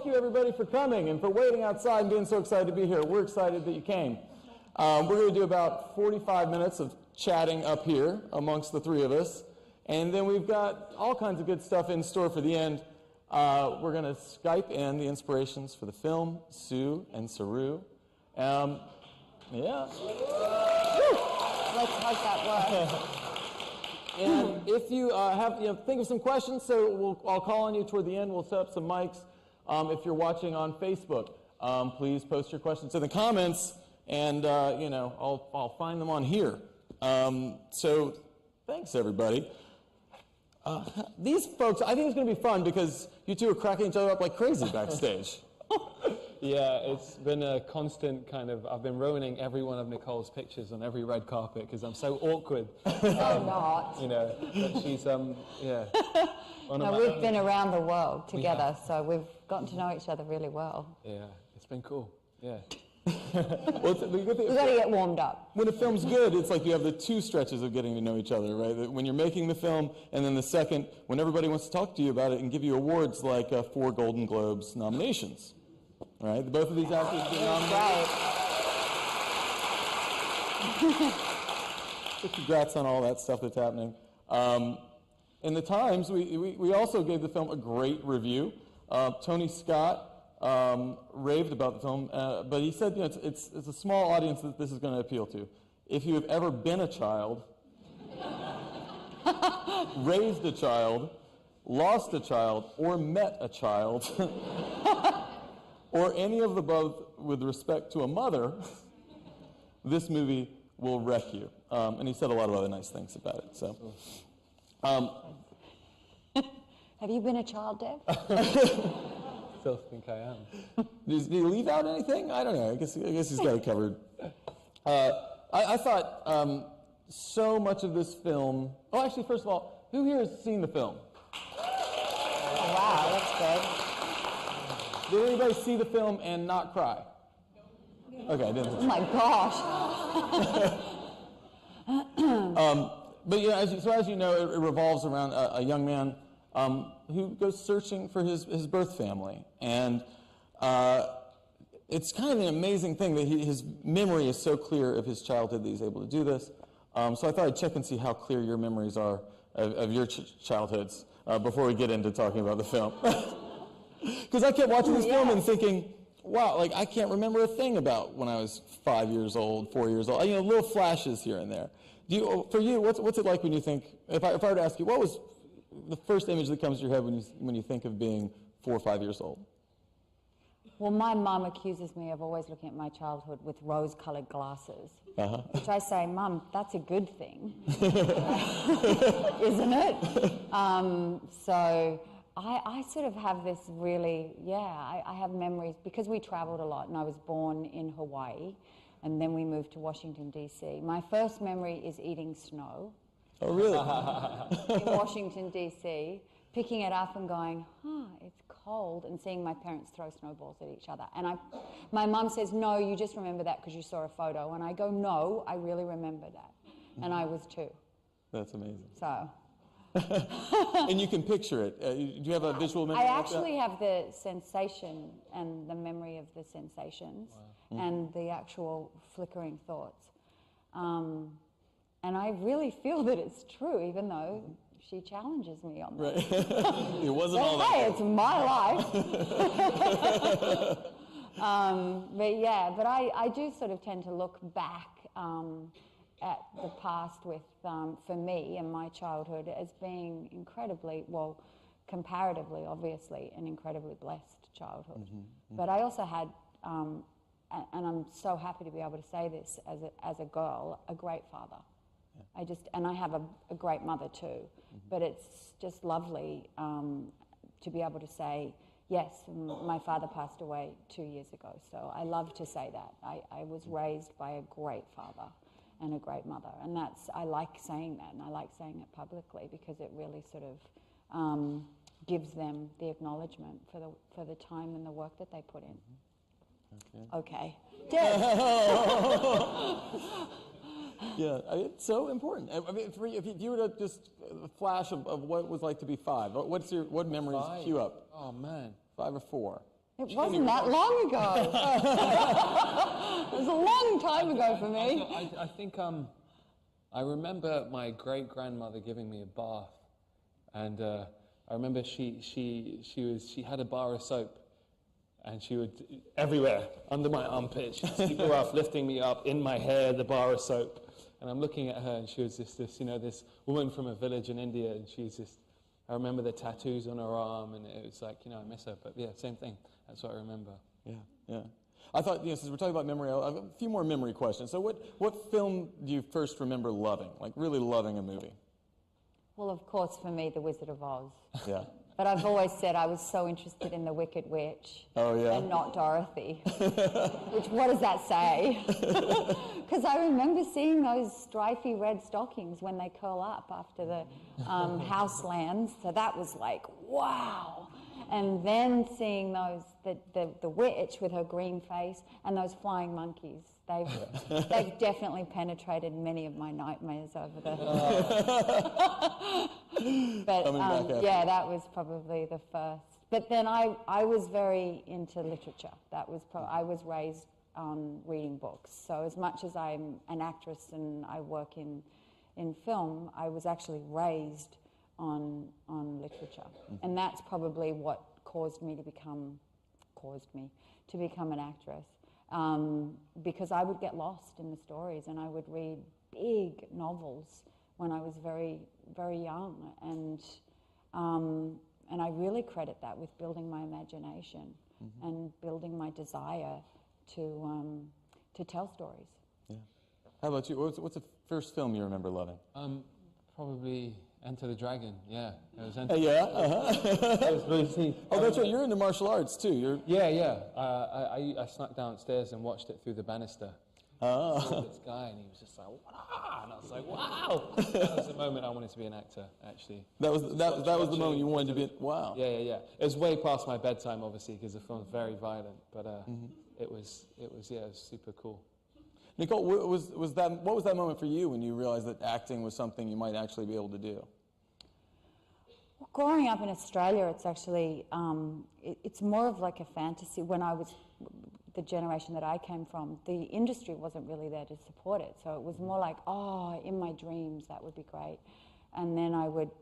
thank you everybody for coming and for waiting outside and being so excited to be here. We're excited that you came. We're going to do about 45 minutes of chatting up here amongst the three of us. And then we've got all kinds of good stuff in store for the end. We're going to Skype in the inspirations for the film, Sue and Saru. Yeah. Let's hope that works. And if you think of some questions, so I'll call on you toward the end. We'll set up some mics. If you're watching on Facebook, please post your questions in the comments, and I'll find them on here. So thanks everybody. These folks, I think it's going to be fun because you two are cracking each other up like crazy backstage. Yeah, it's been a constant kind of, I've been ruining every one of Nicole's pictures on every red carpet because I'm so awkward. Not. You know, but she's, yeah. No, we've been around the world together, so we've gotten to know each other really well. Yeah, it's been cool, yeah. Well, We've got to get warmed up. When a film's good, it's like you have the two stretches of getting to know each other, right? When you're making the film, and then the second, when everybody wants to talk to you about it and give you awards like 4 Golden Globes nominations. Right? Both of these actors get nominated. Right. So congrats on all that stuff that's happening. In the Times, we also gave the film a great review. Tony Scott raved about the film, but he said it's a small audience that this is going to appeal to. If you have ever been a child, raised a child, lost a child, or met a child, or any of the above with respect to a mother, this movie will wreck you. And he said a lot of other nice things about it. So, Have you been a child, Dev? Still think I am. Did he leave out anything? I don't know. I guess he's got it covered. I thought so much of this film. Oh, actually, first of all, who here has seen the film? Oh, wow, that's good. Did anybody see the film and not cry? Okay, I didn't. Oh my gosh. But yeah, as you know, it revolves around a young man who goes searching for his birth family, and it's kind of an amazing thing that his memory is so clear of his childhood that he's able to do this. So I thought I'd check and see how clear your memories are of your childhoods before we get into talking about the film. Because I kept watching this film and thinking, wow, like I can't remember a thing about when I was 5 years old, 4 years old. Little flashes here and there. For you, what's it like when you think? If I were to ask you, what was the first image that comes to your head when you think of being 4 or 5 years old? Well, my mum accuses me of always looking at my childhood with rose-coloured glasses, which I say, Mum, that's a good thing, isn't it? So I sort of have this really, I have memories, because we travelled a lot, and I was born in Hawaii, and then we moved to Washington, D.C. My first memory is eating snow. Oh, really? In Washington, D.C., picking it up and going, it's cold, and seeing my parents throw snowballs at each other. And my mum says, no, you just remember that because you saw a photo. And I go, no, I really remember that. And I was 2. That's amazing. So. And you can picture it. Do you have a visual memory? I actually have the sensation and the memory of the sensations and the actual flickering thoughts. And I really feel that it's true, even though she challenges me on that. Right. It wasn't all that. Hey, it's my life. But I do sort of tend to look back at the past with, for me and my childhood, as being incredibly, well, comparatively, obviously, an incredibly blessed childhood. But I also had, and I'm so happy to be able to say this as a girl, a great father. And I have a great mother too, but it's just lovely to be able to say, yes, my father passed away 2 years ago, so I love to say that. I was raised by a great father and a great mother, and I like saying that, and I like saying it publicly because it really sort of gives them the acknowledgement for the time and the work that they put in. Okay. Yeah, it's so important. I mean, if you were to just a flash of what it was like to be 5, what memories cue up? Oh man, 5 or 4. It wasn't that long ago. It was a long time ago for me. I think I remember my great-grandmother giving me a bath, and I remember she had a bar of soap, and she would everywhere under my armpit. She'd keep her off, lifting me up in my hair, the bar of soap. And I'm looking at her, and she was this woman from a village in India, and she's just. I remember the tattoos on her arm, and it was like, I miss her. But yeah, same thing. That's what I remember. Yeah, yeah. I thought, since we're talking about memory, I have a few more memory questions. So what film do you first remember loving, like really loving a movie? Well, of course, for me, The Wizard of Oz. Yeah. But I've always said I was so interested in the Wicked Witch and not Dorothy. Which, what does that say? Because I remember seeing those stripy red stockings when they curl up after the house lands. So that was like, wow. And then seeing the witch with her green face and those flying monkeys. They've definitely penetrated many of my nightmares over the. But yeah, that was probably the first. But then I was very into literature. That was I was raised on reading books. So as much as I'm an actress and I work in film, I was actually raised on literature, and that's probably what caused me to become an actress. Because I would get lost in the stories, and I would read big novels when I was very, very young, and I really credit that with building my imagination and building my desire to tell stories. Yeah. How about you? What's the first film you remember loving? Probably Enter the Dragon. Yeah, it was Enter. It was Bruce Lee. Oh, that's right. You're into martial arts too. Yeah. I snuck downstairs and watched it through the banister. I saw this guy, and he was just like, "Wow!" And I was like, "Wow!" That was the moment I wanted to be an actor. Actually, that was the moment you wanted to be. Wow. Yeah. It was way past my bedtime, obviously, because the film's very violent. But it was super cool. Nicole, what was that moment for you when you realized that acting was something you might actually be able to do? Well, growing up in Australia, it's actually it's more of like a fantasy. When I was the generation that I came from, the industry wasn't really there to support it. So it was more like, oh, in my dreams, that would be great. And then I would,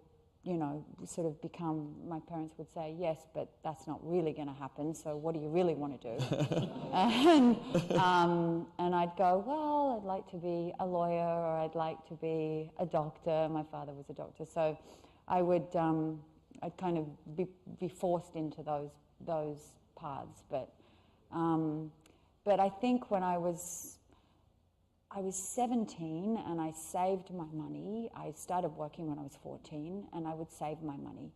sort of become, my parents would say, yes, but that's not really going to happen, so what do you really want to do? And I'd go, well, I'd like to be a lawyer, or I'd like to be a doctor. My father was a doctor. So I would, I'd kind of be forced into those paths. But I think when I was 17 and I saved my money. I started working when I was 14, and I would save my money.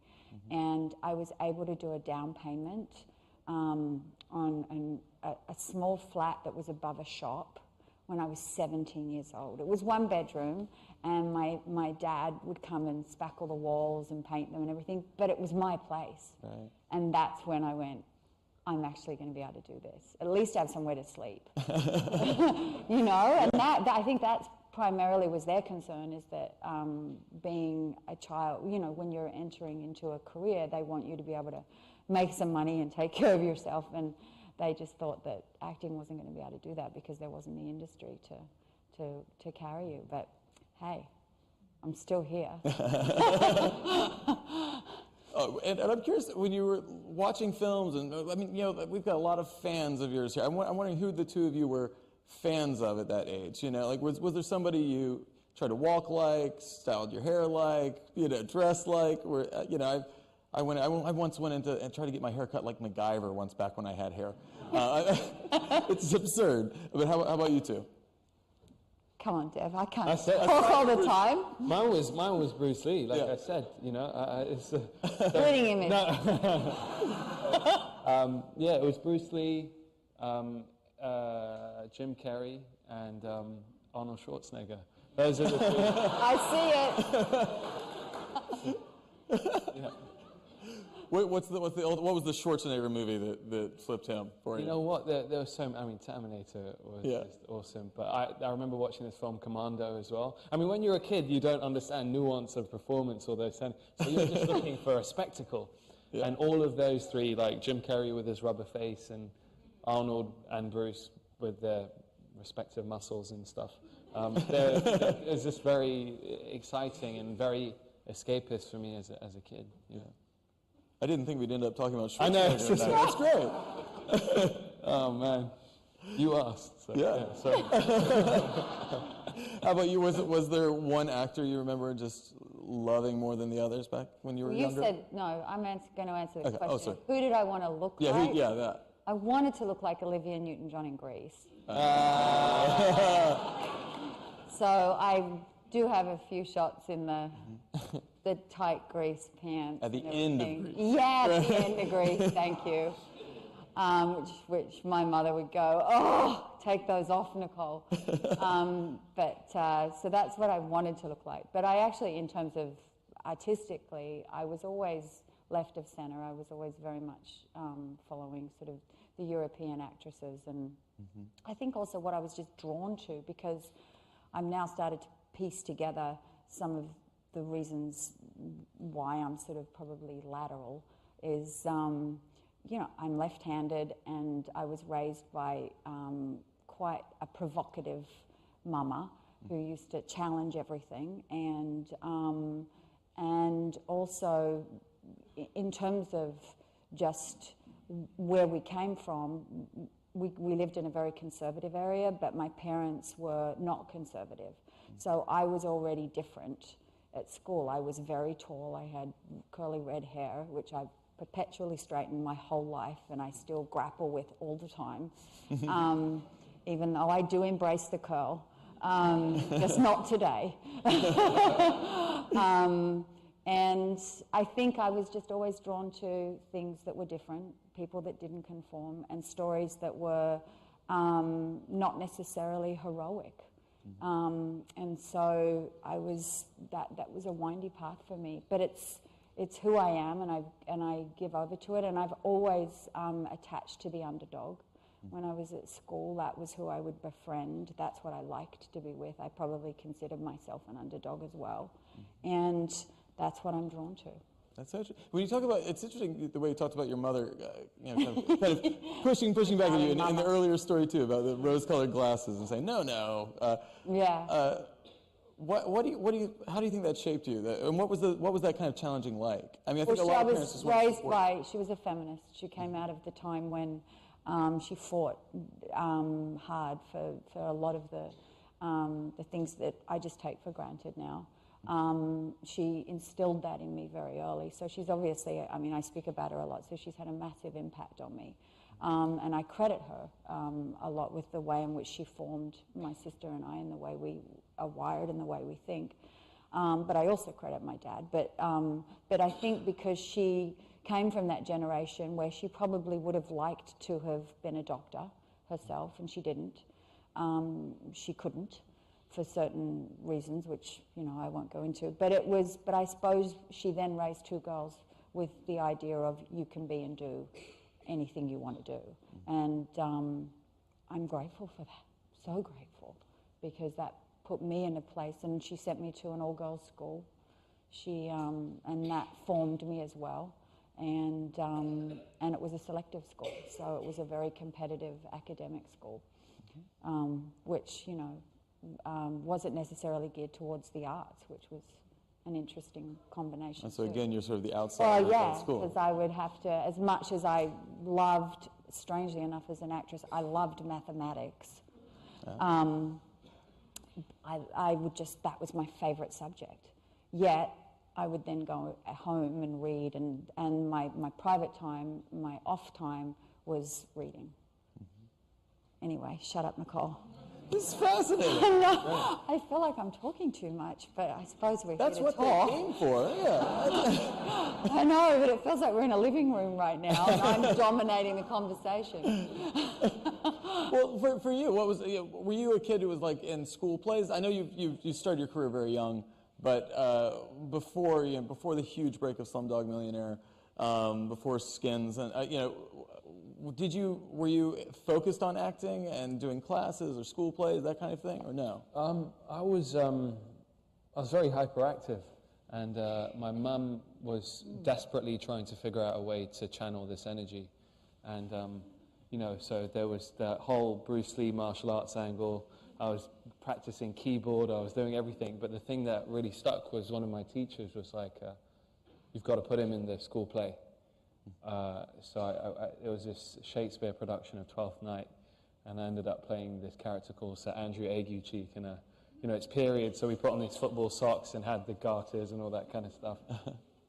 And I was able to do a down payment on a small flat that was above a shop when I was 17 years old. It was one bedroom, and my dad would come and spackle the walls and paint them and everything, but it was my place. Right. And that's when I went, I'm actually going to be able to do this. At least have somewhere to sleep. And that I think that's primarily was their concern, is that being a child, when you're entering into a career, they want you to be able to make some money and take care of yourself, and they just thought that acting wasn't going to be able to do that because there wasn't the industry to carry you. But hey, I'm still here. And I'm curious, when you were watching films, and we've got a lot of fans of yours here. I'm wondering who the two of you were fans of at that age. Was there somebody you tried to walk like, styled your hair like, dressed like? I once went into and tried to get my hair cut like MacGyver once back when I had hair. It's absurd. But how about you two? Come on, Dev, I can't talk all the time. Mine was Bruce Lee, like I said, it's splitting image. It was Bruce Lee, Jim Carrey, and Arnold Schwarzenegger. Those are the two. I see it. Yeah. What was the Schwarzenegger movie that flipped him for you? You know what? There was so many. I mean, Terminator was just awesome. But I remember watching this film Commando as well. I mean, when you're a kid, you don't understand nuance of performance or those things. So you're just looking for a spectacle. And all of those three, like Jim Carrey with his rubber face and Arnold and Bruce with their respective muscles and stuff, it's just very exciting and very escapist for me as a kid. Yeah. I didn't think we'd end up talking about Schwarzenegger. I know. That's great. Oh man, you asked. So, Yeah. Sorry. How about you? Was there one actor you remember just loving more than the others back when you were younger? You said, no, I'm going to answer the Okay. question. Oh, sorry. Who did I want to look like? That. I wanted to look like Olivia Newton-John in Grease. So I do have a few shots in the tight Grease pants. At the end of Grease. Yeah, at the end of Grease, thank you. Which my mother would go, oh, take those off, Nicole. So that's what I wanted to look like. But I actually, in terms of artistically, I was always left of centre. I was always very much following sort of the European actresses. And I think also what I was just drawn to, because I've now started to piece together some of the reasons why I'm sort of probably lateral, is, you know, I'm left-handed and I was raised by quite a provocative mama who used to challenge everything, and also in terms of just where we came from, we lived in a very conservative area, but my parents were not conservative. So I was already different at school. I was very tall. I had curly red hair, which I've perpetually straightened my whole life, and I still grapple with all the time, even though I do embrace the curl, just not today. And I think I was just always drawn to things that were different, people that didn't conform, and stories that were not necessarily heroic. And so I was that was a windy path for me, but it's who I am, and I give over to it, and I've always attached to the underdog. When I was at school, that was who I would befriend. That's what I liked to be with. I probably considered myself an underdog as well, and that's what I'm drawn to. That's so true. When you talk about, it's interesting the way you talked about your mother, you know, kind of pushing back at you in the earlier story too, about the rose-colored glasses and saying no. Yeah. How do you think that shaped you? And what was that kind of challenging like? I mean, I think a lot of parents just want to support. She was a feminist. She came out of the time when she fought hard for a lot of the things that I just take for granted now. She instilled that in me very early. So she's obviously, I mean, I speak about her a lot, so she's had a massive impact on me. And I credit her a lot with the way in which she formed my sister and I, and the way we are wired and the way we think. But I also credit my dad. But I think because she came from that generation where she probably would have liked to have been a doctor herself, and she didn't. She couldn't, for certain reasons, which, you know, I won't go into. But I suppose she then raised two girls with the idea of you can be and do anything you want to do. And I'm grateful for that, so grateful, because that put me in a place, and she sent me to an all-girls school. And that formed me as well. And it was a selective school, so it was a very competitive academic school, which, you know, wasn't necessarily geared towards the arts, which was an interesting combination. And so again, you're sort of the outsider of that school. Because I would have to, as much as I loved, strangely enough, as an actress, I loved mathematics. I would just, that was my favourite subject. Yet I would then go home and read, and my private time, my off time was reading. Anyway, shut up, Nicole. This is fascinating. No, I feel like I'm talking too much, but I suppose we're That's here to what talk. they came for, yeah. I know, but it feels like we're in a living room right now, and I'm dominating the conversation. Well, for you, what was? Were you a kid who was like in school plays? I know you started your career very young, but before the huge break of Slumdog Millionaire, before Skins, and were you focused on acting and doing classes or school plays, that kind of thing, or no? I was very hyperactive, and my mum was desperately trying to figure out a way to channel this energy. And, you know, so there was the whole Bruce Lee martial arts angle. I was practicing keyboard, I was doing everything. But the thing that really stuck was one of my teachers was like, you've got to put him in the school play. So it was this Shakespeare production of Twelfth Night. And I ended up playing this character called Sir Andrew Aguecheek. And, you know, it's period, so we put on these football socks and had the garters and all that kind of stuff.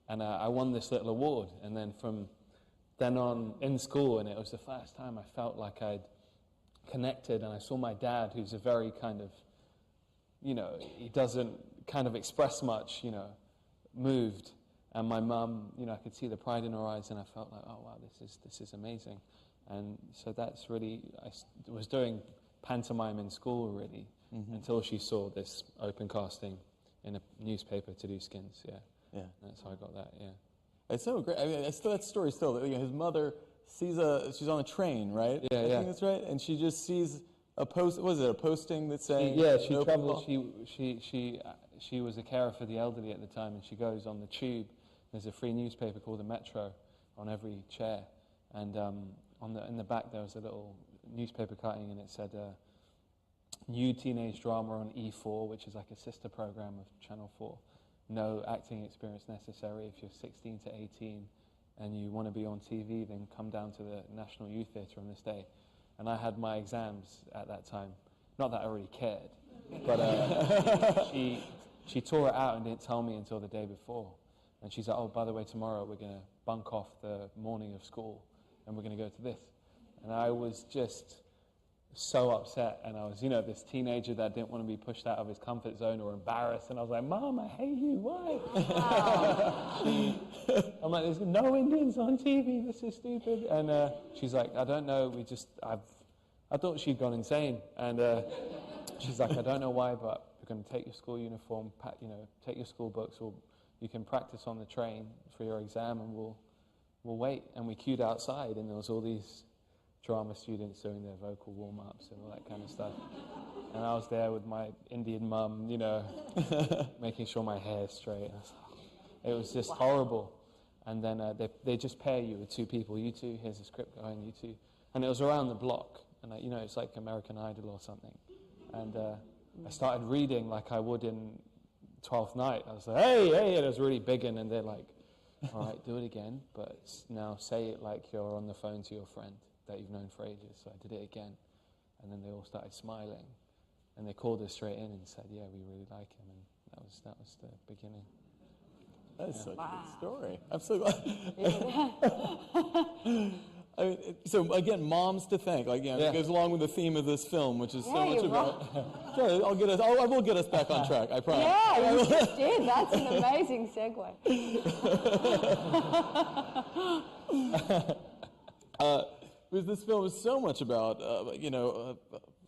And I won this little award. And then from then on in school, and it was the first time I felt like I'd connected. And I saw my dad, who's a very kind of, you know, he doesn't kind of express much, you know, moved. And my mum, you know, I could see the pride in her eyes, and I felt like, oh, wow, this is amazing. And so that's really, I was doing pantomime in school, really, until she saw this open casting in a newspaper to do skins, yeah. That's how I got that, yeah. It's so great. I mean, that story still, you know, his mother sees she's on a train, right? Yeah, I think that's right. And she just sees a post, was it a posting that's saying? She traveled, she was a carer for the elderly at the time, and she goes on the tube. There's a free newspaper called the Metro on every chair. And in the back there was a little newspaper cutting, and it said, new teenage drama on E4, which is like a sister program of Channel 4. No acting experience necessary. If you're 16 to 18 and you want to be on TV, then come down to the National Youth Theatre on this day. And I had my exams at that time. Not that I really cared, but she tore it out and didn't tell me until the day before. And she's like, oh, by the way, tomorrow we're going to bunk off the morning of school and we're going to go to this. And I was just so upset, and I was, you know, this teenager that didn't want to be pushed out of his comfort zone or embarrassed, and I was like, Mom, I hate you, why? I'm like, there's no Indians on TV, this is stupid. And she's like, I don't know, I thought she'd gone insane. And she's like, I don't know why, but we're going to take your school uniform, take your school books, or you can practice on the train for your exam, and we'll wait. And we queued outside, and there was all these drama students doing their vocal warm-ups and all that kind of stuff. And I was there with my Indian mum, you know, making sure my hair is straight. It was just horrible. And then they just pair you with two people. You two, here's a script going, you two. And it was around the block. And, you know, it's like American Idol or something. And I started reading like I would in 12th Night. I was like, hey, and it was really big, and they're like, all right, do it again, but now say it like you're on the phone to your friend that you've known for ages. So I did it again, and then they all started smiling, and they called us straight in and said, yeah, we really like him, and that was the beginning. That's such a good story. I'm so glad. I mean, so again, moms to thank. Like, it goes along with the theme of this film, which is so much about. Sure, I will get us back on track. I promise. Yeah, you just did. That's an amazing segue. Because this film is so much about,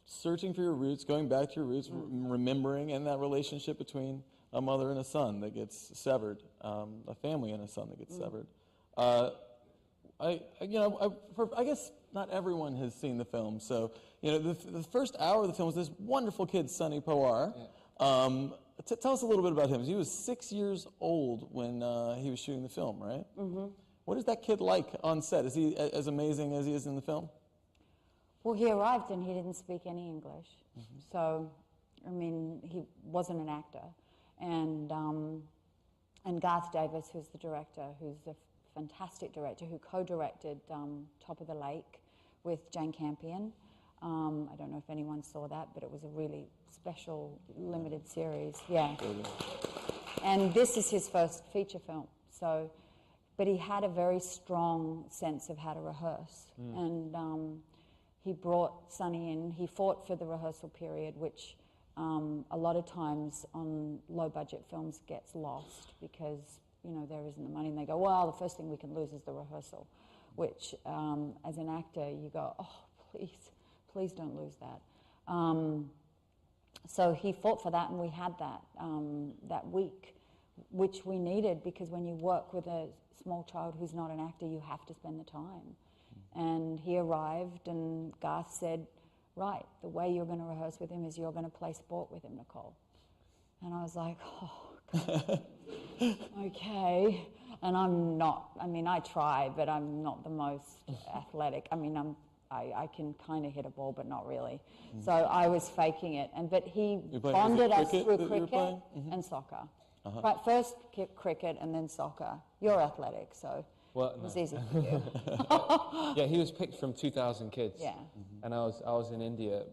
searching for your roots, going back to your roots, remembering, and that relationship between a mother and a son that gets severed, a family and a son that gets severed. I guess not everyone has seen the film, so the first hour of the film was this wonderful kid, Sonny Pawar. Yeah. Tell us a little bit about him. He was 6 years old when he was shooting the film, right? Mm-hmm. What is that kid like on set? Is he as amazing as he is in the film? Well, he arrived and he didn't speak any English, so I mean he wasn't an actor, and Garth Davis, who's the director, who's a fantastic director who co-directed Top of the Lake with Jane Campion. I don't know if anyone saw that, but it was a really special limited series. Yeah. And this is his first feature film. So, but he had a very strong sense of how to rehearse. And he brought Sonny in. He fought for the rehearsal period, which a lot of times on low-budget films gets lost because there isn't the money, and they go, well, the first thing we can lose is the rehearsal, which, as an actor, you go, oh, please don't lose that. So he fought for that, and we had that that week, which we needed, because when you work with a small child who's not an actor, you have to spend the time. And he arrived, and Garth said, right, the way you're going to rehearse with him is you're going to play sport with him, Nicole. And I was like, oh, God. Okay. And I'm not, I mean, I try, but I'm not the most athletic. I mean, I can kind of hit a ball, but not really. So I was faking it. But he bonded us through cricket and soccer. But first cricket and then soccer. You're athletic, so it was easy for you. Yeah, he was picked from 2,000 kids. Yeah. And I was in India,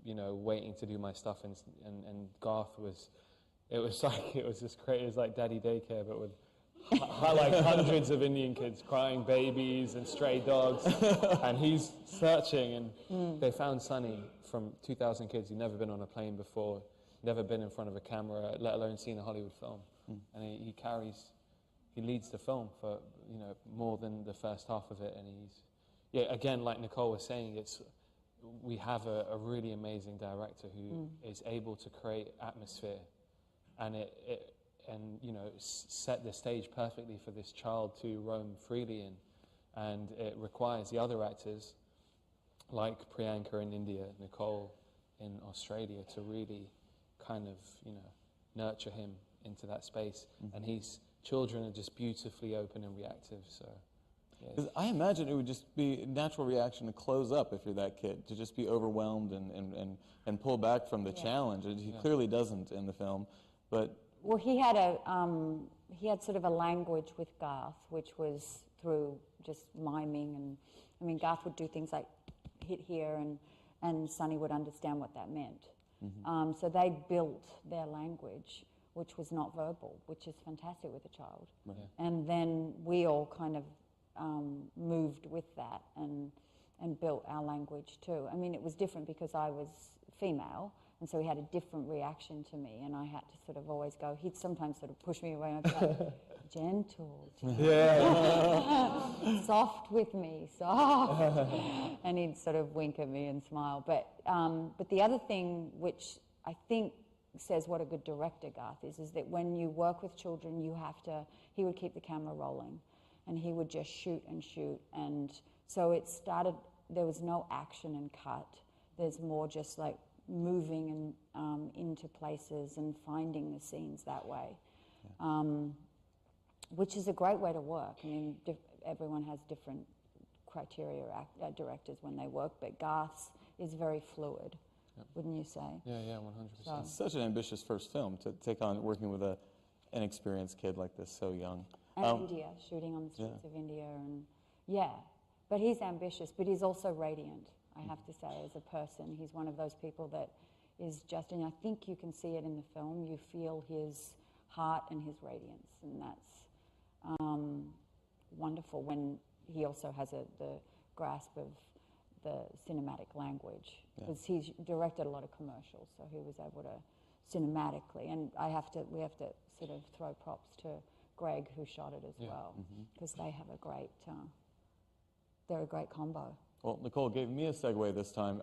you know, waiting to do my stuff, and Garth was, it was just crazy. It was like daddy daycare, but with like hundreds of Indian kids crying babies and stray dogs, and he's searching, and they found Sonny from 2,000 kids who'd never been on a plane before, never been in front of a camera, let alone seen a Hollywood film, and he leads the film for, you know, more than the first half of it, and again, like Nicole was saying, we have a really amazing director who is able to create atmosphere, and and you know, set the stage perfectly for this child to roam freely in, and it requires the other actors, like Priyanka in India, Nicole in Australia, to really kind of, you know, nurture him into that space, and his children are just beautifully open and reactive. So, yeah. 'Cause I imagine it would just be a natural reaction to close up if you're that kid, to just be overwhelmed and pull back from the challenge. And he clearly doesn't in the film, but. Well, he had sort of a language with Garth, which was through just miming, and I mean, Garth would do things like hit here, and Sonny would understand what that meant. So they built their language, which was not verbal, which is fantastic with a child. Right. And then we all kind of moved with that and built our language too. I mean, it was different because I was female, and so he had a different reaction to me, and I had to sort of always go, he'd sometimes sort of push me away, and I'd be like, gentle, soft with me, soft. And he'd sort of wink at me and smile. But the other thing, which I think says what a good director Garth is that when you work with children, he would keep the camera rolling, and he would just shoot and shoot. And so it started, there was no action and cut. There's more just like moving and into places and finding the scenes that way, which is a great way to work. I mean, everyone has different criteria, directors, when they work, but Garth's is very fluid, wouldn't you say? Yeah, 100%. So. It's such an ambitious first film to take on working with an inexperienced kid like this, so young. And India, shooting on the streets of India, and but he's ambitious, but he's also radiant, I have to say, as a person. He's one of those people that is just, and I think you can see it in the film, you feel his heart and his radiance, and that's wonderful when he also has the grasp of the cinematic language, because he's directed a lot of commercials, so he was able to cinematically, and we have to sort of throw props to Greg, who shot it as well, because they have they're a great combo. Well, Nicole gave me a segue this time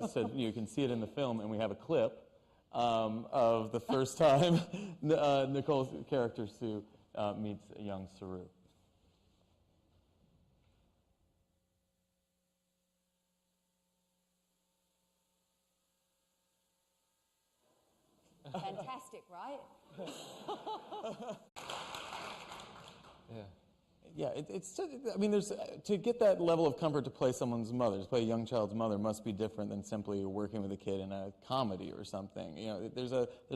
said you can see it in the film, and we have a clip of the first time Nicole's character Sue meets young Saru. Fantastic, right? Yeah, it's just, I mean, to get that level of comfort to play someone's mother, to play a young child's mother, must be different than simply working with a kid in a comedy or something. You know, there's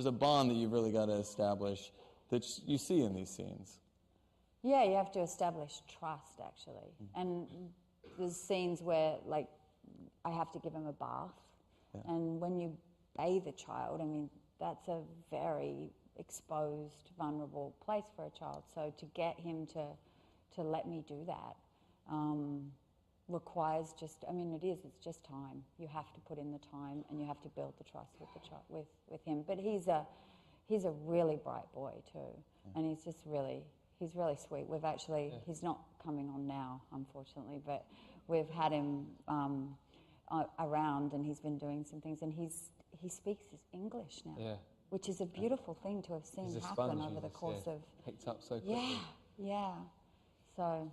a bond that you've really got to establish that you see in these scenes. Yeah, you have to establish trust, actually. And there's scenes where, like, I have to give him a bath, and when you bathe a child, I mean, that's a very exposed, vulnerable place for a child. So to get him to let me do that requires just, I mean, it's just time. You have to put in the time, and you have to build the trust with the with him. But he's a really bright boy too, and he's really sweet. We've actually, he's not coming on now, unfortunately, but we've had him around, and he's been doing some things, and he speaks English now, which is a beautiful thing to have seen happen over the course of. Picked up so quickly. Yeah. So.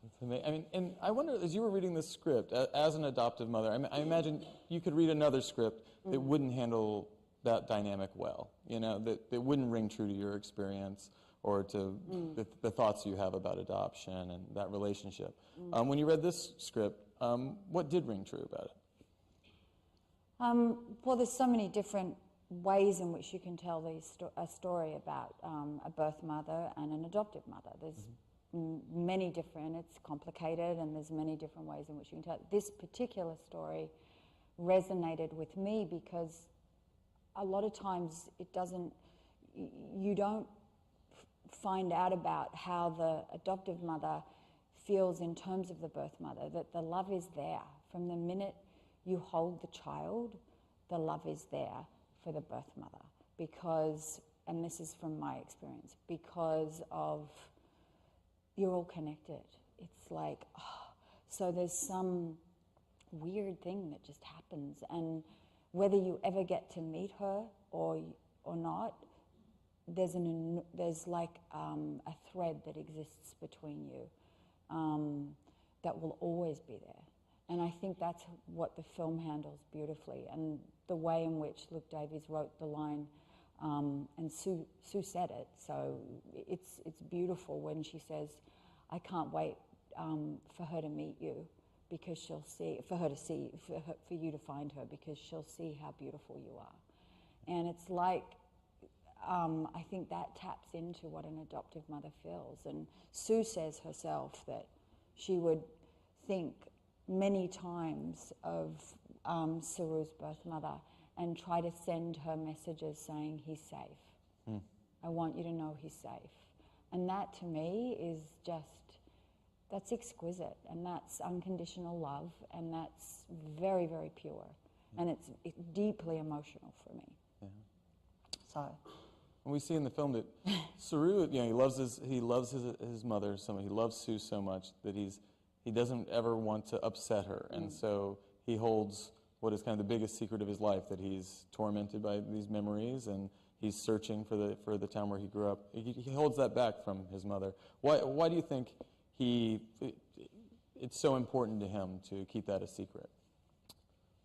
That's amazing. I mean, and I wonder, as you were reading this script, as an adoptive mother, I imagine you could read another script that wouldn't handle that dynamic well. You know, that wouldn't ring true to your experience, or to the thoughts you have about adoption and that relationship. When you read this script, what did ring true about it? Well, there's so many different ways in which you can tell a story about a birth mother and an adoptive mother. There's many different, it's complicated, and there's many different ways in which you can tell. This particular story resonated with me because a lot of times you don't find out about how the adoptive mother feels in terms of the birth mother, that the love is there. From the minute you hold the child, the love is there for the birth mother because, and this is from my experience, because of you're all connected. It's like, so there's some weird thing that just happens, and whether you ever get to meet her or not, there's like a thread that exists between you that will always be there. And I think that's what the film handles beautifully, and the way in which Luke Davies wrote the line, and Sue said it, so it's beautiful when she says, I can't wait for her to meet you, because she'll see, for you to find her, because she'll see how beautiful you are. And it's like, I think that taps into what an adoptive mother feels. And Sue says herself that she would think many times of Saru's birth mother and try to send her messages saying, he's safe. I want you to know he's safe. And that to me is just, that's exquisite, and that's unconditional love, and that's very, very pure. And it's deeply emotional for me. Yeah. So. And we see in the film that Saru, he loves his mother so much. He loves Sue so much that he doesn't ever want to upset her, and so he holds what is kind of the biggest secret of his life, that he's tormented by these memories, and he's searching for the town where he grew up. He holds that back from his mother. Why do you think it's so important to him to keep that a secret?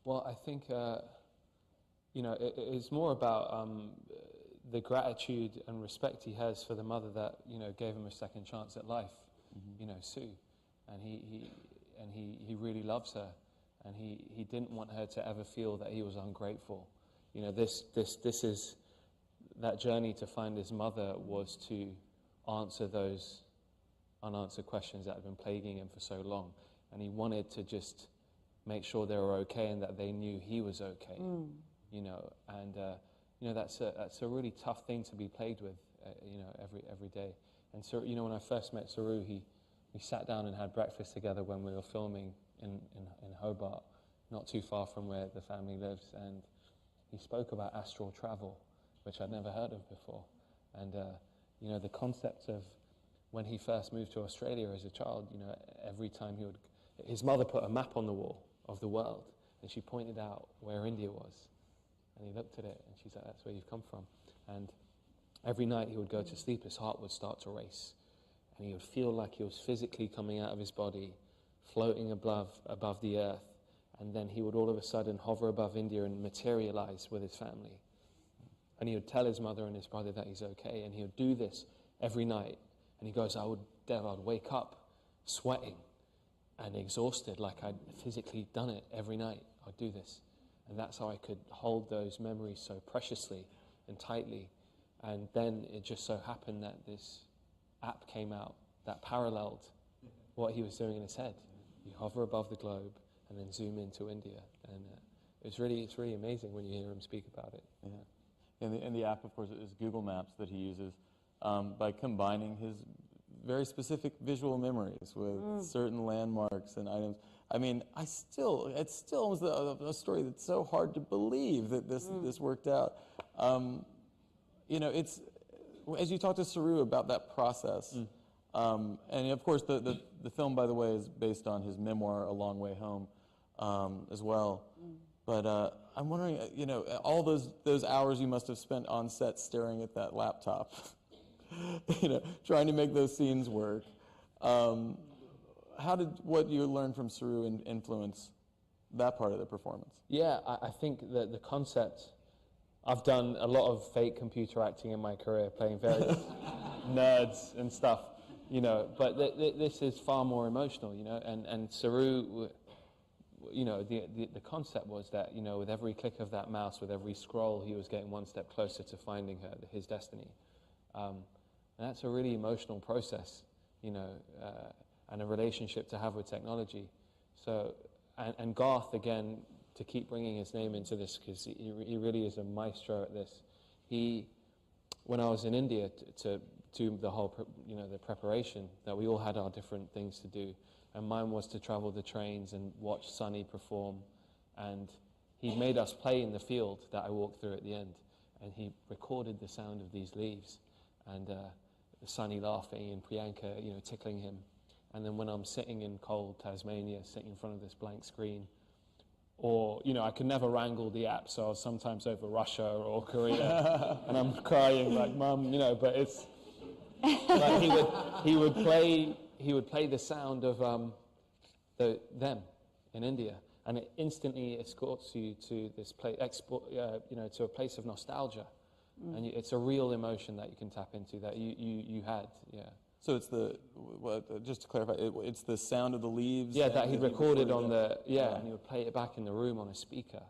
Well, I think it's more about the gratitude and respect he has for the mother that gave him a second chance at life. Sue, and he really loves her, and he didn't want her to ever feel that he was ungrateful. This is that journey to find his mother, was to answer those unanswered questions that had been plaguing him for so long, and he wanted to just make sure they were okay and that they knew he was okay. That's a really tough thing to be plagued with, every day. And so, when I first met Saru, we sat down and had breakfast together when we were filming in Hobart, not too far from where the family lives, and he spoke about astral travel, which I'd never heard of before. And the concept of when he first moved to Australia as a child, every time his mother put a map on the wall of the world, and she pointed out where India was. And he looked at it, and she's like, that's where you've come from. And every night he would go to sleep, his heart would start to race. And he would feel like he was physically coming out of his body, floating above the earth. And then he would all of a sudden hover above India and materialize with his family. And he would tell his mother and his brother that he's okay. And he would do this every night. And he goes, I'd wake up sweating and exhausted, like I'd physically done it every night. I'd do this. And that's how I could hold those memories so preciously and tightly. And then it just so happened that this app came out that paralleled what he was doing in his head. You hover above the globe and then zoom into India. And it's really amazing when you hear him speak about it. Yeah. And the app, of course, is Google Maps that he uses by combining his very specific visual memories with certain landmarks and items. I mean, it still was a story that's so hard to believe that this worked out. It's, as you talk to Saru about that process, and of course the film, by the way, is based on his memoir, A Long Way Home, as well. But I'm wondering, all those hours you must have spent on set staring at that laptop, trying to make those scenes work. How did what you learned from Saru influence that part of the performance? Yeah, I think that the concept, I've done a lot of fake computer acting in my career, playing nerds and stuff, you know. But this is far more emotional, you know. And Saru, you know, the concept was that, you know, with every click of that mouse, with every scroll, he was getting one step closer to finding her, his destiny. And that's a really emotional process, you know, and a relationship to have with technology. So, and Garth, again, to keep bringing his name into this, because he really is a maestro at this. When I was in India to do the whole, you know, the preparation, that we all had our different things to do, and mine was to travel the trains and watch Sunny perform, and he made us play in the field that I walked through at the end, and he recorded the sound of these leaves, and Sunny laughing and Priyanka, you know, tickling him. And then when I'm sitting in cold Tasmania, sitting in front of this blank screen, or, you know, I could never wrangle the app, so I was sometimes over Russia or Korea, and I'm crying like, Mum, you know, but it's, like he would play the sound of them in India, and it instantly escorts you to this place, you know, to a place of nostalgia, and it's a real emotion that you can tap into that you had, yeah. So it's just to clarify, it's the sound of the leaves? Yeah, that he'd recorded on the, and he would play it back in the room on a speaker.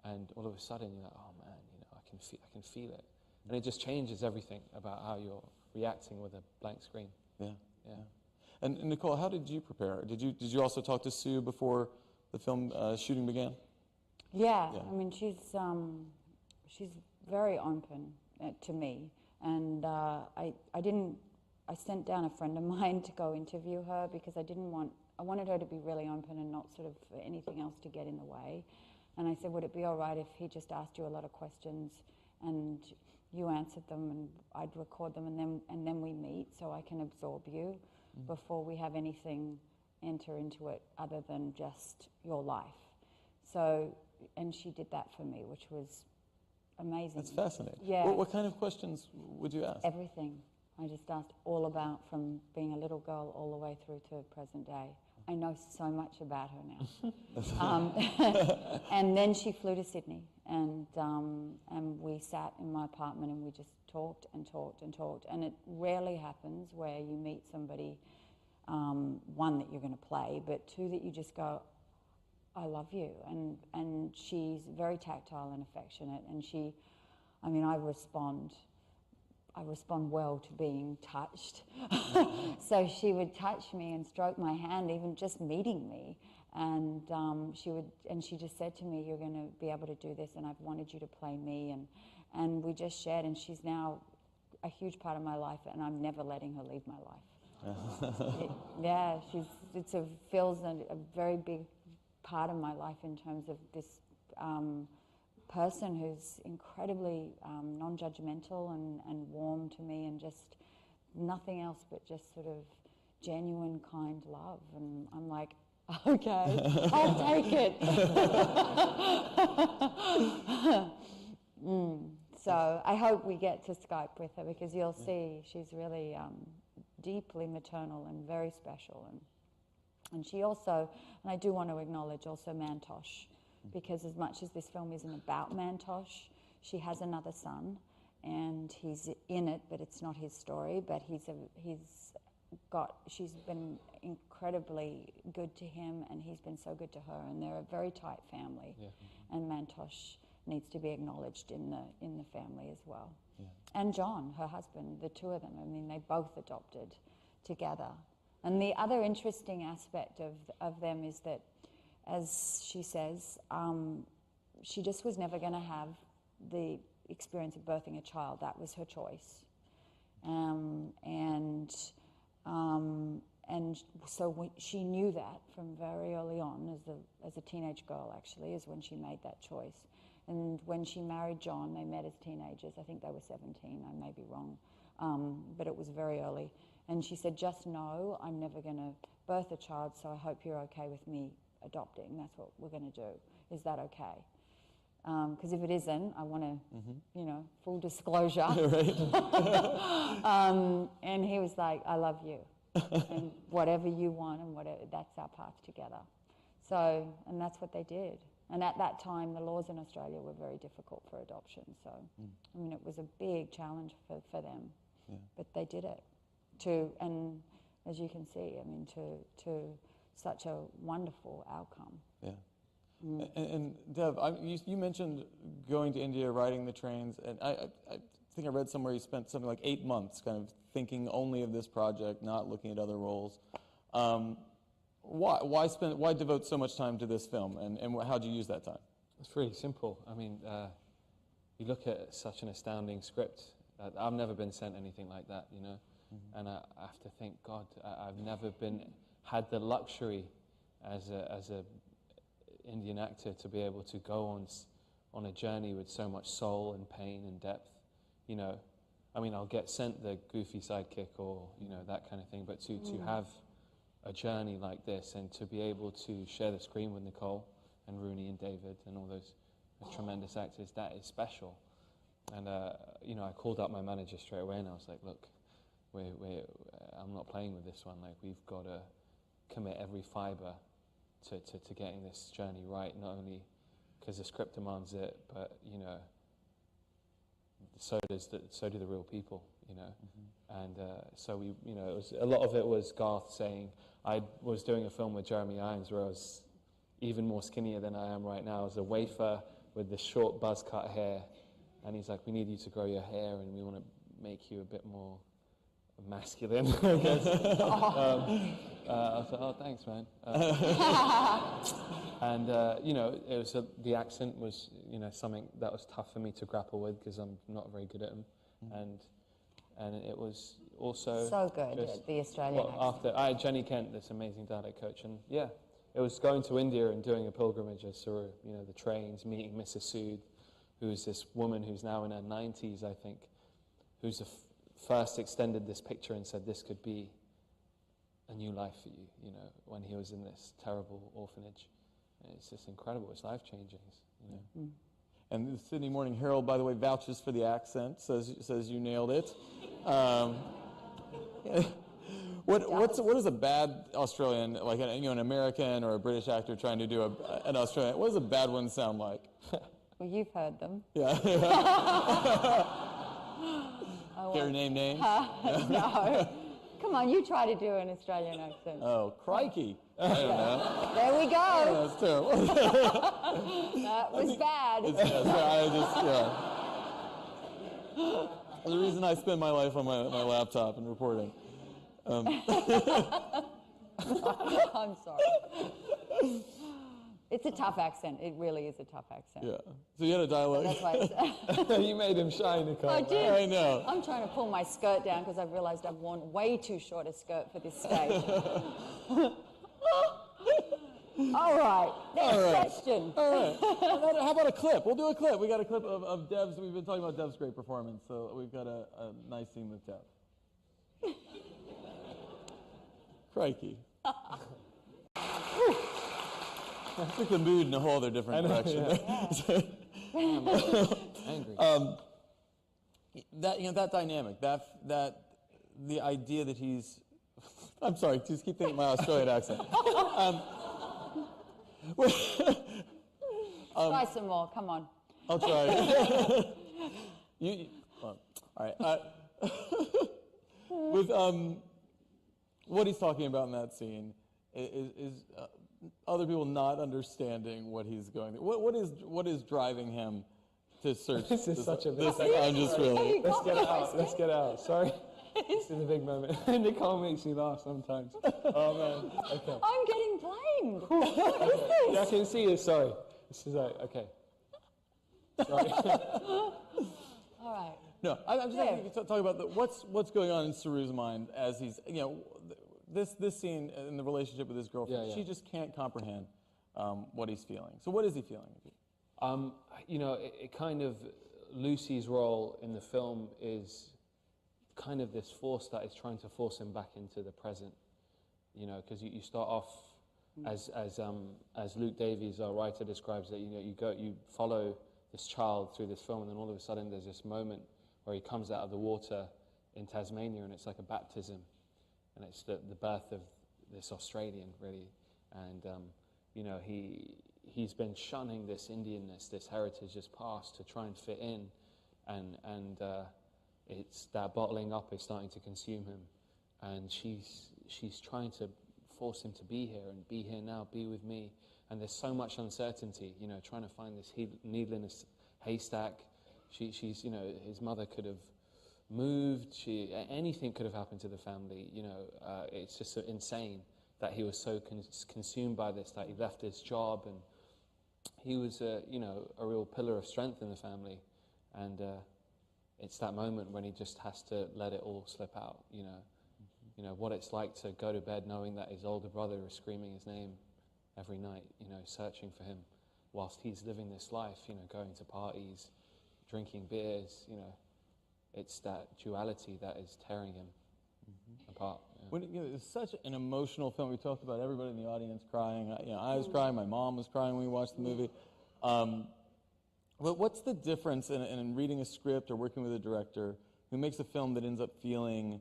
And all of a sudden you're like, oh man, you know, I can feel it. And it just changes everything about how you're reacting with a blank screen. Yeah. And Nicole, how did you prepare? Did you also talk to Sue before the film shooting began? Yeah, I mean, she's very open to me. And I sent down a friend of mine to go interview her because I wanted her to be really open and not sort of anything else to get in the way. And I said, would it be all right if he just asked you a lot of questions and you answered them and I'd record them and then we meet so I can absorb you before we have anything enter into it other than just your life. So, and she did that for me, which was amazing. That's fascinating. Yeah. What kind of questions would you ask? Everything. I just asked all about, from being a little girl all the way through to present day. I know so much about her now. And then she flew to Sydney, and we sat in my apartment and we just talked and talked and talked. And it rarely happens where you meet somebody, one, that you're going to play, but two, that you just go, I love you. And she's very tactile and affectionate, and I respond well to being touched. So she would touch me and stroke my hand, even just meeting me. And she just said to me, you're going to be able to do this, and I've wanted you to play me. And we just shared, and she's now a huge part of my life, and I'm never letting her leave my life. Feels a very big part of my life in terms of this person who's incredibly non-judgmental and warm to me, and just nothing else but just sort of genuine, kind love. And I'm like, okay, I'll take it. So I hope we get to Skype with her, because you'll see she's really deeply maternal and very special. And she also, and I do want to acknowledge also Mantosh, because as much as this film isn't about Mantosh, she has another son, and he's in it, but it's not his story. But she's been incredibly good to him, and he's been so good to her, and they're a very tight family. Yeah. And Mantosh needs to be acknowledged in the family as well. Yeah. And John, her husband, the two of them. I mean, they both adopted together. And the other interesting aspect of them is that, as she says, she just was never going to have the experience of birthing a child. That was her choice. And so she knew that from very early on, as a teenage girl, actually, is when she made that choice. And when she married John, they met as teenagers. I think they were 17. I may be wrong, but it was very early. And she said, just know I'm never going to birth a child, so I hope you're okay with me adopting. That's what we're going to do. Is that okay? Because if it isn't, I want to, full disclosure. And he was like, I love you. And whatever you want, and that's our path together. So, and that's what they did. And at that time, the laws in Australia were very difficult for adoption. So, I mean, it was a big challenge for them. but they did it. And as you can see, I mean, to such a wonderful outcome. Yeah. And Dev, you mentioned going to India, riding the trains, and I think I read somewhere you spent something like 8 months kind of thinking only of this project, not looking at other roles. Why devote so much time to this film, and how do you use that time? It's really simple. I mean, you look at such an astounding script. I've never been sent anything like that, you know, and I have to think, God, I've never had the luxury as a Indian actor to be able to go on a journey with so much soul and pain and depth. You know, I mean, I'll get sent the goofy sidekick or, you know, that kind of thing, but to have a journey like this and to be able to share the screen with Nicole and Rooney and David and all those tremendous actors, that is special. And, you know, I called up my manager straight away and I was like, look, I'm not playing with this one. Like, we've got to commit every fiber to getting this journey right, not only because the script demands it, but, you know, so do the real people, you know. And so we, you know, a lot of it was Garth saying, I was doing a film with Jeremy Irons where I was even more skinnier than I am right now. I was a wafer with the short buzz cut hair, and he's like, we need you to grow your hair and we want to make you a bit more masculine, I guess. I was like, oh, thanks, man. And, you know, it was the accent was, you know, something that was tough for me to grapple with because I'm not very good at them. And it was also... So good at the Australian accent. After, I had Jenny Kent, this amazing dialect coach, and yeah, it was going to India and doing a pilgrimage as Saru, you know, the trains, meeting Mrs. Sood, who's this woman who's now in her 90s, I think, who's first extended this picture and said this could be a new life for you, you know, when he was in this terrible orphanage. And it's just incredible. It's life-changing, you know. And the Sydney Morning Herald, by the way, vouches for the accent, says you nailed it. What is a bad Australian, like an American or a British actor trying to do an Australian? What does a bad one sound like? Well, you've heard them. Yeah. Care to name names? No. Come on, you try to do an Australian accent. Oh, crikey. I don't know. There we go. Yeah, that's terrible. That was bad. The reason I spend my life on my laptop and reporting. I'm sorry. It's a tough accent. It really is a tough accent. Yeah. So you had a dialogue. That's why You made him shine, Nicole. I did. I know. I'm trying to pull my skirt down because I've realised I've worn way too short a skirt for this stage. All right. Next question. All right. How about a clip? We'll do a clip. We got a clip of Dev's. We've been talking about Dev's great performance, so we've got a nice scene with Dev. Crikey. I took the mood in a whole other different direction. Angry. That dynamic, that the idea that he's. I'm sorry, just keep thinking my Australian accent. Try some more. Come on. I'll try. All right. With what he's talking about in that scene is other people not understanding what he's going through. What is driving him to search? This is such a big. I'm just really. Let's get out. Let's get out. Sorry. This is a big moment. Nicole makes me laugh sometimes. Oh man. Okay. I'm getting blamed. What is this? Yeah, I can see you. Sorry. This is okay. Sorry. All right. No, I'm just talking about what's going on in Saru's mind as he's, you know, this scene in the relationship with his girlfriend. Yeah. She just can't comprehend what he's feeling. So what is he feeling? You know, it kind of, Lucy's role in the film is kind of this force that is trying to force him back into the present. You know, because you start off as Luke Davies, our writer, describes that. You know, you follow this child through this film, and then all of a sudden there's this moment where he comes out of the water in Tasmania, and it's like a baptism, and it's the birth of this Australian, really. And you know, he's been shunning this Indianness, this heritage, this past, to try and fit in, and it's that bottling up is starting to consume him, and she's trying to force him to be here and be here now, be with me. And there's so much uncertainty, you know, trying to find this needle in a haystack. She's, you know, his mother could have moved. Anything could have happened to the family. You know, it's just so insane that he was so consumed by this that he left his job, and he was, you know, a real pillar of strength in the family. And it's that moment when he just has to let it all slip out. You know what it's like to go to bed knowing that his older brother is screaming his name every night, you know, searching for him, whilst he's living this life, you know, going to parties, drinking beers, you know. It's that duality that is tearing him apart. Yeah. When, you know, it's such an emotional film. We talked about everybody in the audience crying. You know, I was crying. My mom was crying when we watched the movie. But what's the difference in reading a script or working with a director who makes a film that ends up feeling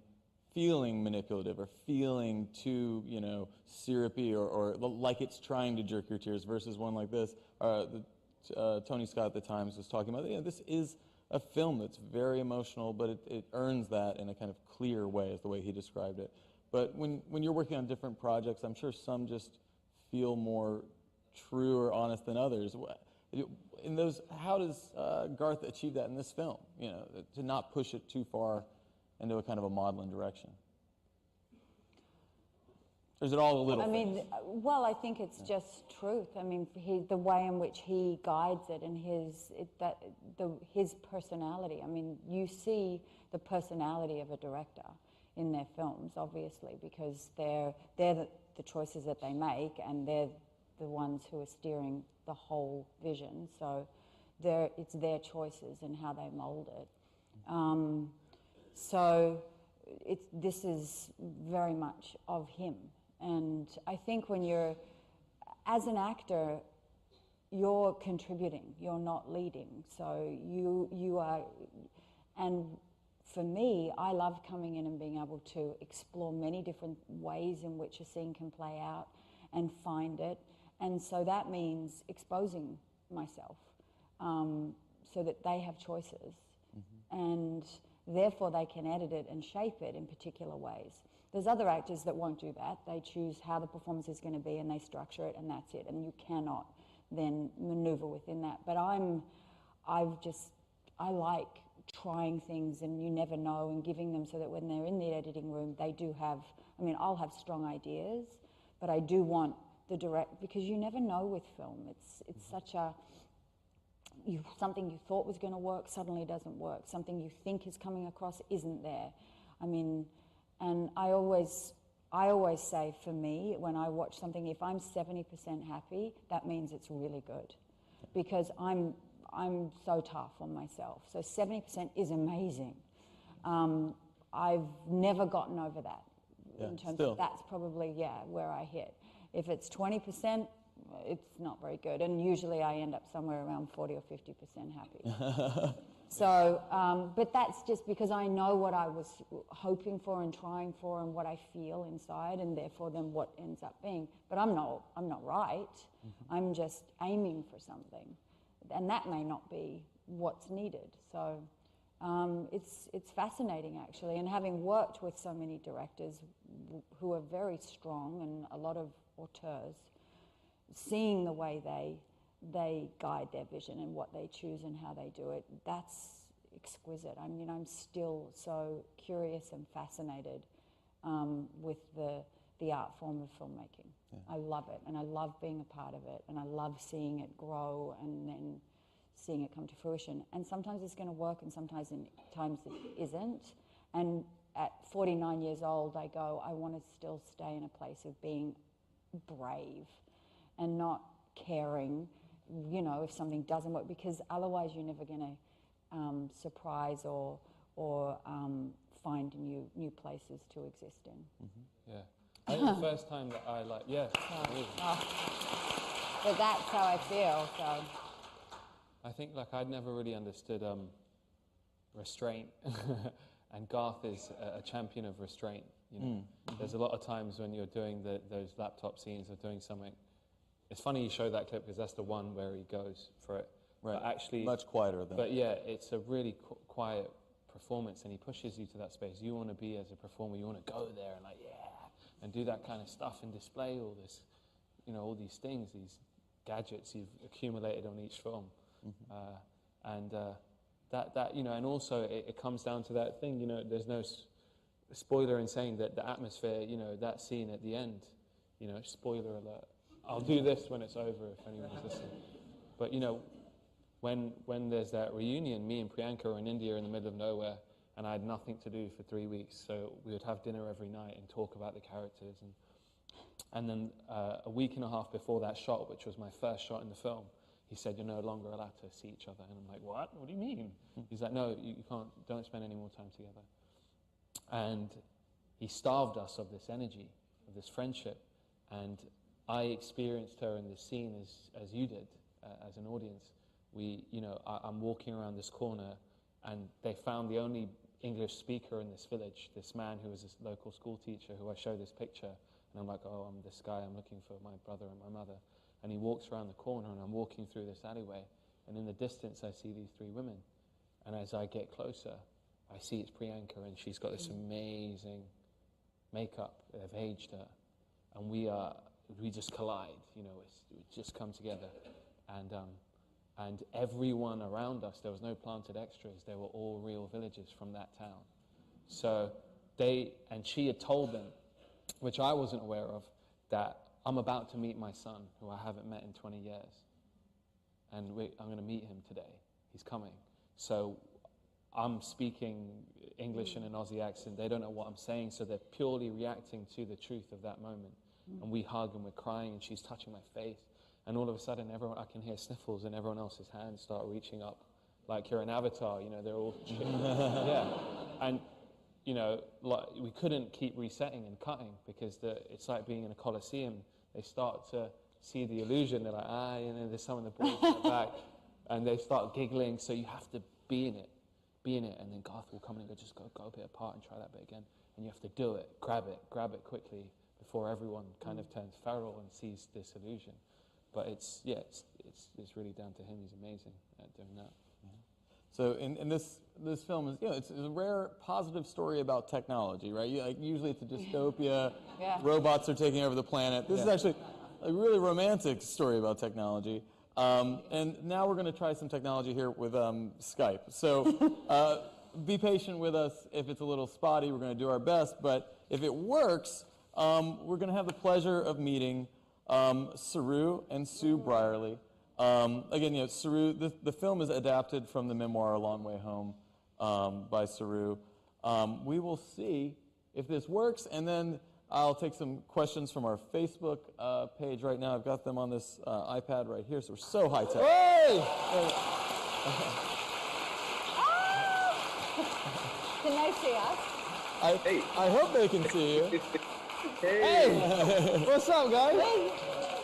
manipulative or feeling too, you know, syrupy or like it's trying to jerk your tears versus one like this? Tony Scott at the Times was talking about, you know, this is a film that's very emotional, but it earns that in a kind of clear way, is the way he described it. But when you're working on different projects, I'm sure some just feel more true or honest than others. In those, how does Garth achieve that in this film? You know, to not push it too far into a kind of a maudlin direction. Or is it all a little? I mean, well, I think it's just truth. I mean, the way in which he guides it and his personality. I mean, you see the personality of a director in their films, obviously, because they're the choices that they make, and they're the ones who are steering the whole vision. So it's their choices and how they mold it. So this is very much of him. And I think when you're, as an actor, you're contributing, you're not leading. So you are, and for me, I love coming in and being able to explore many different ways in which a scene can play out and find it. And so that means exposing myself so that they have choices. And therefore they can edit it and shape it in particular ways. There's other actors that won't do that. They choose how the performance is going to be and they structure it and that's it. And you cannot then maneuver within that. But I like trying things and you never know, and giving them so that when they're in the editing room, they do have, I mean, I'll have strong ideas, but I do want the direct, because you never know with film. It's such a, something you thought was going to work suddenly doesn't work. Something you think is coming across isn't there. I mean, and I always say, for me, when I watch something, if I'm 70% happy, that means it's really good, because I'm so tough on myself. So 70% is amazing. I've never gotten over that. In terms of that's probably where I hit. If it's 20%, it's not very good, and usually I end up somewhere around 40 or 50% happy. So, but that's just because I know what I was hoping for and trying for, and what I feel inside, and therefore then what ends up being. But I'm not right. I'm just aiming for something, and that may not be what's needed. So, it's fascinating actually, and having worked with so many directors who are very strong and a lot of auteurs, seeing the way they guide their vision and what they choose and how they do it, that's exquisite. I mean, I'm still so curious and fascinated with the art form of filmmaking. I love it, and I love being a part of it, and I love seeing it grow and then seeing it come to fruition. And sometimes it's going to work, and sometimes it isn't. And at 49 years old, I go, I want to still stay in a place of being brave and not caring, you know, if something doesn't work, because otherwise you're never going to surprise or find new places to exist in. Yeah. I think the first time that I but that's how I feel. So I think I'd never really understood restraint, and Garth is a champion of restraint. You know, there's a lot of times when you're doing those laptop scenes or doing something. It's funny you show that clip because that's the one where he goes for it. Right. But actually, much quieter than. But yeah, it's a really quiet performance, and he pushes you to that space. You want to be, as a performer, you want to go there and like, yeah, and do that kind of stuff and display all this, you know, all these things, these gadgets you've accumulated on each film. That you know, and also it comes down to that thing, you know, there's no spoiler in saying that the atmosphere, you know, that scene at the end, you know, spoiler alert. I'll do this when it's over if anyone's listening. But, you know, when there's that reunion, me and Priyanka are in India in the middle of nowhere, and I had nothing to do for 3 weeks, so we would have dinner every night and talk about the characters. And then a week and a half before that shot, which was my first shot in the film, he said, "You're no longer allowed to see each other." And I'm like, "What? What do you mean?" He's like, "No, you can't, don't spend any more time together." And he starved us of this energy, of this friendship. And I experienced her in this scene as you did, as an audience. You know, I'm walking around this corner, and they found the only English speaker in this village, this man who was a local school teacher, who I show this picture. And I'm like, "Oh, I'm this guy, I'm looking for my brother and my mother." And he walks around the corner, and I'm walking through this alleyway, and in the distance I see these 3 women. And as I get closer, I see it's Priyanka, and she's got this amazing makeup. They've aged her. And we just collide, you know, we just come together. And everyone around us, there was no planted extras, they were all real villagers from that town. So she had told them, which I wasn't aware of, that I'm about to meet my son, who I haven't met in 20 years. And I'm going to meet him today. He's coming. So I'm speaking English in an Aussie accent. They don't know what I'm saying, so they're purely reacting to the truth of that moment. And we hug and we're crying, and she's touching my face. And all of a sudden, I can hear sniffles, and everyone else's hands start reaching up. Like you're an avatar, you know, they're all yeah. And, you know, like, we couldn't keep resetting and cutting, because it's like being in a coliseum. They start to see the illusion. They're like, you know, there's some of the boys in the back. And they start giggling, so you have to be in it. And then Garth will come in and go, "Just go a bit apart and try that bit again." And you have to do it, grab it quickly before everyone kind of turns feral and sees this illusion. But it's really down to him. He's amazing at doing that. So in this film is, you know, it's a rare positive story about technology, right? Usually it's a dystopia, Yeah. robots are taking over the planet. This is actually a really romantic story about technology. And now we're going to try some technology here with Skype. So be patient with us if it's a little spotty. We're going to do our best. But if it works, we're going to have the pleasure of meeting Saru and Sue Brierley. Again, you know, Saru, the film is adapted from the memoir A Long Way Home by Saru. We will see if this works, and then I'll take some questions from our Facebook page right now. I've got them on this iPad right here, so we're so high-tech. Hey! Can they see us? I hope they can see you. Hey! What's up, guys?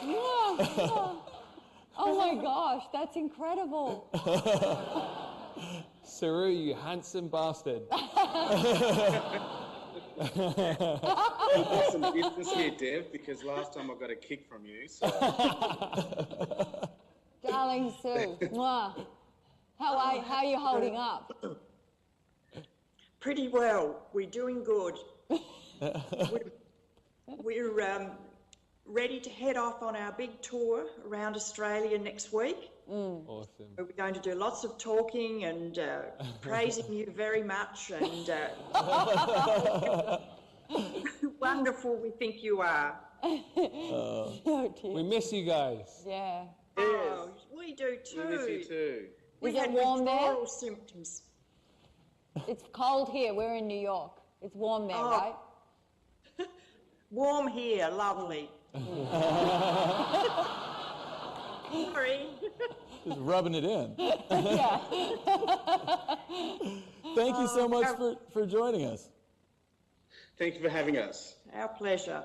Yeah. Oh my gosh, that's incredible. Saru, you handsome bastard. Got some business here, Dev, because last time I got a kick from you. So. Darling Sue, mwah. How are you holding up? Pretty well. We're doing good. We're ready to head off on our big tour around Australia next week. Awesome. We're going to do lots of talking and praising you very much, and wonderful we think you are. Oh, dear. We miss you guys. Yeah. Oh, we do too. We miss you too. We Is it had warm there? withdrawal symptoms. It's cold here. We're in New York. It's warm there, right? Warm here, lovely. Sorry. Just rubbing it in. Yeah. Thank you so much for joining us. Thank you for having us. Our pleasure.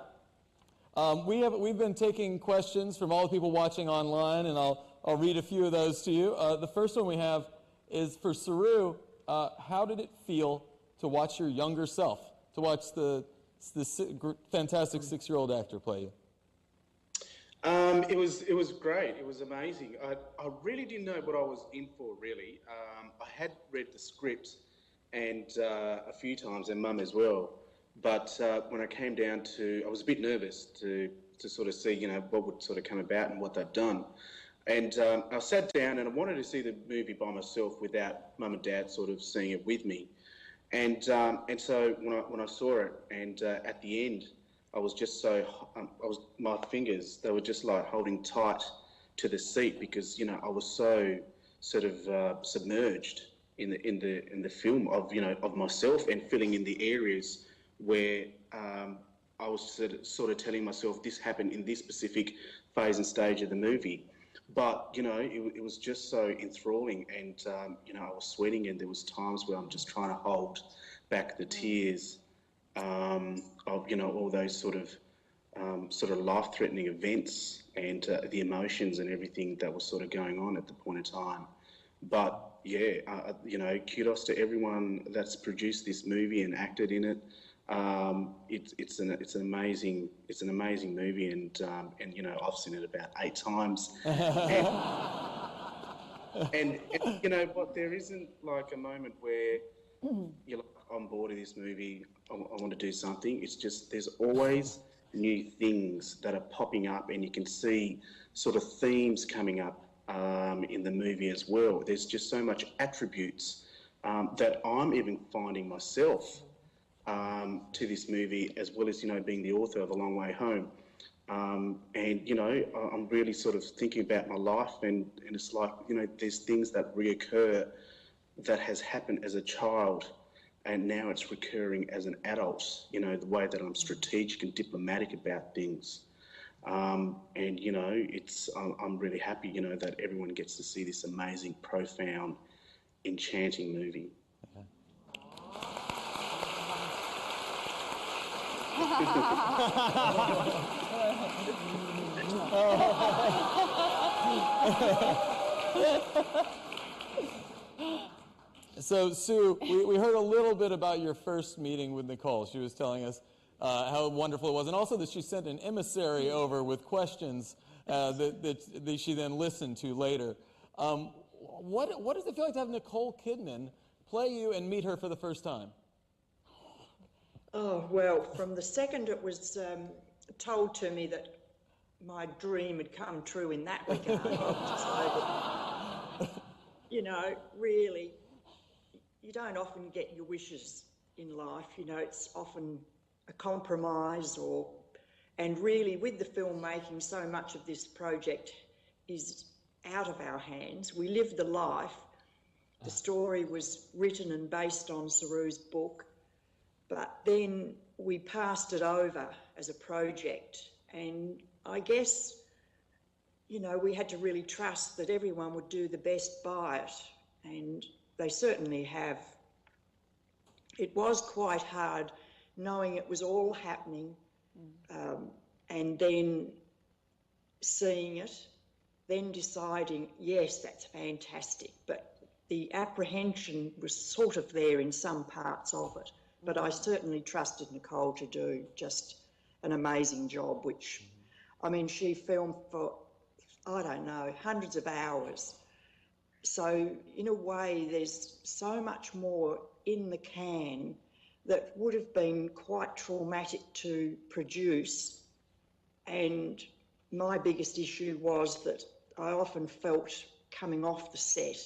We've been taking questions from all the people watching online, and I'll read a few of those to you. The first one we have is for Saru. How did it feel to watch your younger self, to watch the fantastic 6-year-old actor play you? It was great. It was amazing. I really didn't know what I was in for, really. I had read the script, and a few times, and Mum as well. But when I came down I was a bit nervous to sort of see, what would sort of come about and what they've done. And I sat down and I wanted to see the movie by myself without Mum and Dad sort of seeing it with me. And so when I saw it, and at the end, I was just my fingers, they were just like holding tight to the seat because, I was so sort of submerged in the film of myself and filling in the areas where I was sort of telling myself this happened in this specific phase and stage of the movie. But, it was just so enthralling, and, I was sweating, and there was times where I'm just trying to hold back the tears of, all those sort of life-threatening events and the emotions and everything that was sort of going on at the point in time. But, yeah, kudos to everyone that's produced this movie and acted in it. It's an amazing movie, and I've seen it about 8 times. And you know what? There isn't like a moment where you're like, I'm bored of this movie. I want to do something. It's just there's always new things that are popping up, and you can see sort of themes coming up in the movie as well. There's just so much attributes that I'm even finding myself to this movie, as well as, being the author of A Long Way Home. And, I'm really sort of thinking about my life, and it's like, there's things that reoccur that has happened as a child, and now it's recurring as an adult, the way that I'm strategic and diplomatic about things. And, I'm really happy, that everyone gets to see this amazing, profound, enchanting movie. So, Sue, we heard a little bit about your first meeting with Nicole. She was telling us how wonderful it was, and also that she sent an emissary over with questions that she then listened to later. What does it feel like to have Nicole Kidman play you and meet her for the first time? Oh, well, from the second it was told to me that my dream had come true in that regard, I decided, really, you don't often get your wishes in life, it's often a compromise and really with the filmmaking, so much of this project is out of our hands. We lived the life. The story was written and based on Saru's book, but then we passed it over as a project, and I guess, we had to really trust that everyone would do the best by it, and they certainly have. It was quite hard knowing it was all happening, and then seeing it, then deciding, yes, that's fantastic, but the apprehension was sort of there in some parts of it. But I certainly trusted Nicole to do just an amazing job, which, she filmed for, I don't know, hundreds of hours. So in a way, there's so much more in the can that would have been quite traumatic to produce. And my biggest issue was that I often felt coming off the set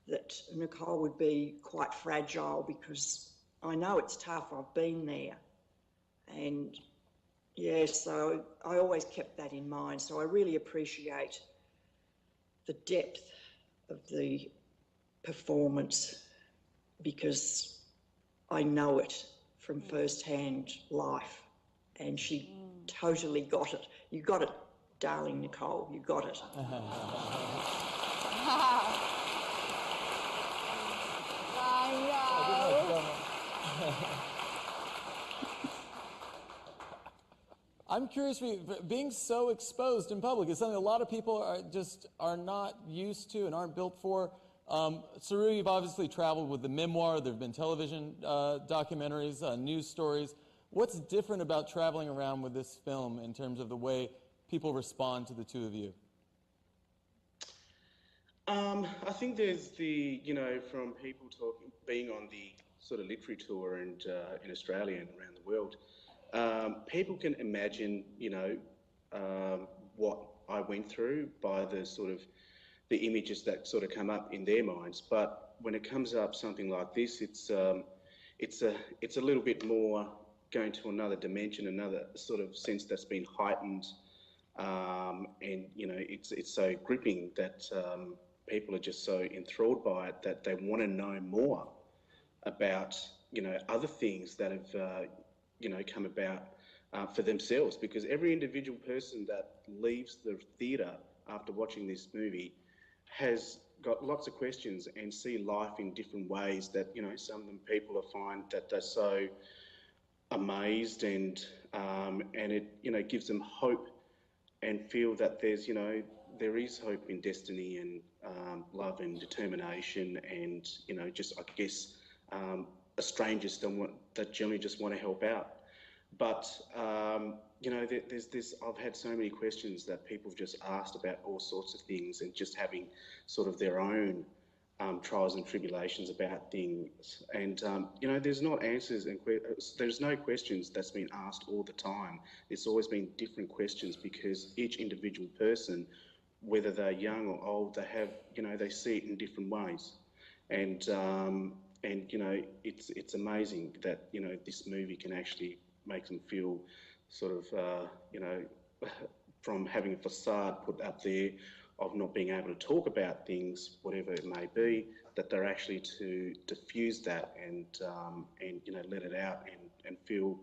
that Nicole would be quite fragile, because I know it's tough, I've been there. And yeah, so I always kept that in mind. So I really appreciate the depth of the performance, because I know it from first-hand life, and she totally got it. You got it, darling Nicole, you got it. I'm curious, being so exposed in public is something a lot of people are not used to and aren't built for. Saru, you've obviously traveled with the memoir. There have been television documentaries, news stories. What's different about traveling around with this film in terms of the way people respond to the two of you? I think there's from people being on the sort of literary tour and in Australia and around the world, people can imagine, what I went through by the sort of the images that sort of come up in their minds. But when it comes up something like this, it's a little bit more going to another dimension, another sort of sense that's been heightened, and it's so gripping that people are just so enthralled by it that they want to know more about other things that have come about for themselves, because every individual person that leaves the theatre after watching this movie has got lots of questions and see life in different ways that some of them people are find that they're so amazed and it gives them hope and feel that there is hope in destiny and love and determination and just I guess strangers that generally just want to help out. But there's this. I've had so many questions that people have just asked about all sorts of things and just having sort of their own trials and tribulations about things. And there's not answers and there's no questions that's been asked all the time. It's always been different questions because each individual person, whether they're young or old, they have they see it in different ways. And it's amazing that this movie can actually make them feel sort of from having a facade put up there of not being able to talk about things, whatever it may be, that they're actually to diffuse that and let it out and feel